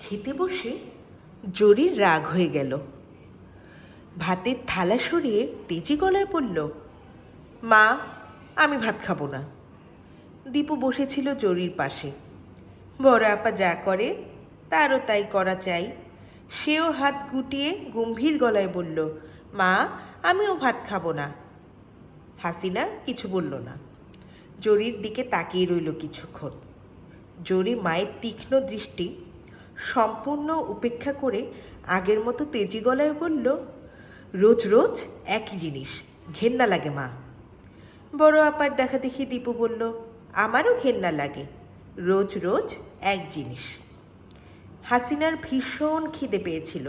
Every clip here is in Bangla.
খেতে বসে জরির রাগ হয়ে গেল। ভাতের থালা সরিয়ে তেজি গলায় বলল, মা, আমি ভাত খাবো না। দীপু বসেছিল জরির পাশে। বড় আপা যা করে তারও তাই করা চাই। সেও হাত গুটিয়ে গম্ভীর গলায় বলল, মা, আমিও ভাত খাবো না। হাসিনা কিছু বলল না, জরির দিকে তাকিয়ে রইল কিছুক্ষণ। জরি মায়ের তীক্ষ্ণ দৃষ্টি সম্পূর্ণ উপেক্ষা করে আগের মতো তেজি গলায় বলল, রোজ রোজ একই জিনিস, ঘেন্না লাগে মা। বড় আপার দেখা দেখি দীপু বলল, আমারও ঘেন্না লাগে, রোজ রোজ এক জিনিস। হাসিনার ভীষণ খিদে পেয়েছিল।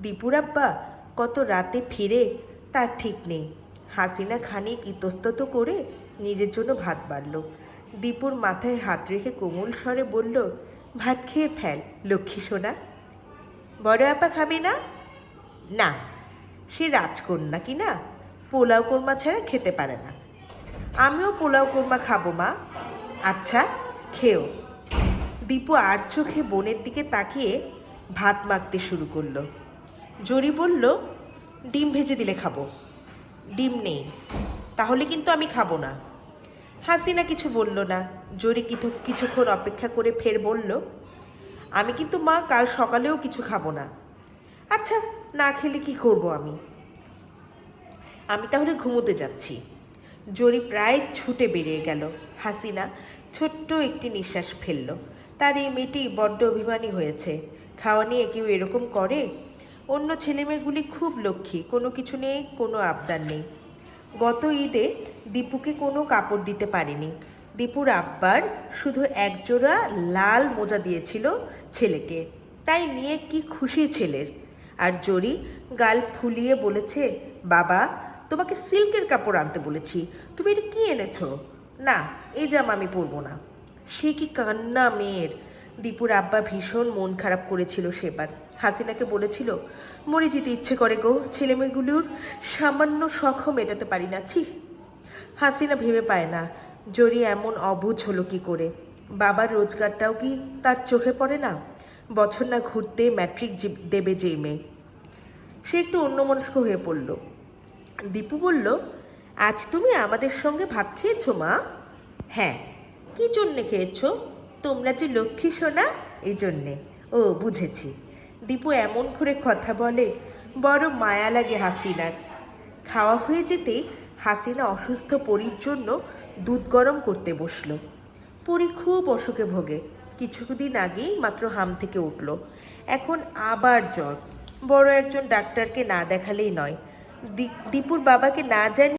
দীপুর আব্বা কত রাতে ফিরে তার ঠিক নেই। হাসিনা খানিক ইতস্তত করে নিজের জন্য ভাত বাড়ল। দীপুর মাথায় হাত রেখে কোমল স্বরে বলল, ভাত খেয়ে ফেল লক্ষ্মী সোনা। বড় আপা খাবে না? না, সে রাজকন্যা কি না, পোলাও কোরমা ছাড়া খেতে পারে না। আমিও পোলাও কোরমা খাবো মা। আচ্ছা, খেও। দীপু আর চোখে বোনের দিকে তাকিয়ে ভাত মাখতে শুরু করলো। জরি বলল, ডিম ভেজে দিলে খাবো। ডিম নেই, তাহলে কিন্তু আমি খাবো না। হাসিনা কিছু বলল না। জরি কিছুক্ষণ অপেক্ষা করে ফের বলল, আমি কিন্তু মা কাল সকালেও কিছু খাবো না। আচ্ছা, না খেলে কি করব আমি তাহলে ঘুমোতে যাচ্ছি। জরি প্রায় ছুটে বেরিয়ে গেল। হাসিনা ছোট্ট একটি নিঃশ্বাস ফেলল। তার এই মেয়েটি বড্ড অভিমানী হয়েছে। খাওয়া নিয়ে কেউ এরকম করে? অন্য ছেলেমেয়েগুলি খুব লক্ষ্মী, কোনো কিছু নেই, কোনো আবদার নেই। গত ঈদে দীপুকে কোনো কাপড় দিতে পারেনি। দীপুর আব্বার শুধু একজোড়া লাল মোজা দিয়েছিল ছেলেকে, তাই নিয়ে কি খুশি ছেলের। আর জরি গাল ফুলিয়ে বলেছে, বাবা, তোমাকে সিল্কের কাপড় আনতে বলেছি, তুমি এটা কী এনেছো? না, এই জামা আমি পরবো না। সে কি কান্না মেয়ের! দীপুর আব্বা ভীষণ মন খারাপ করেছিল সেবার। হাসিনাকে বলেছিল, মরে যেতে ইচ্ছে করে গো, ছেলেমেয়েগুলোর সামান্য শখও মেটাতে পারি না। ছি! হাসিনা ভেবে পায় না জরি এমন অবুঝ হলো কি করে। বাবার রোজগারটাও কি তার চোখে পড়ে না? বছর না ঘুরতে ম্যাট্রিক দেবে যেই মেয়ে। সে একটু অন্যমনস্ক হয়ে পড়ল। দীপু বলল, আজ তুমি আমাদের সঙ্গে ভাত খেয়েছো মা? হ্যাঁ। কী জন্যে খেয়েছো? তোমরা যে লক্ষ্মী সোনা, এই জন্যে। ও, বুঝেছি। দীপু এমন করে কথা বলে, বড় মায়া লাগে হাসিনার। খাওয়া হয়ে যেতেই হাসিনা অসুস্থ পরীর জন্য দুধ গরম করতে বসল। পরী খুব অসুখে ভোগে। কিছুদিন আগেই মাত্র হাম থেকে উঠল, এখন আবার জ্বর। বড় একজন ডাক্তারকে না দেখালেই নয়। দীপুর বাবাকে না জানি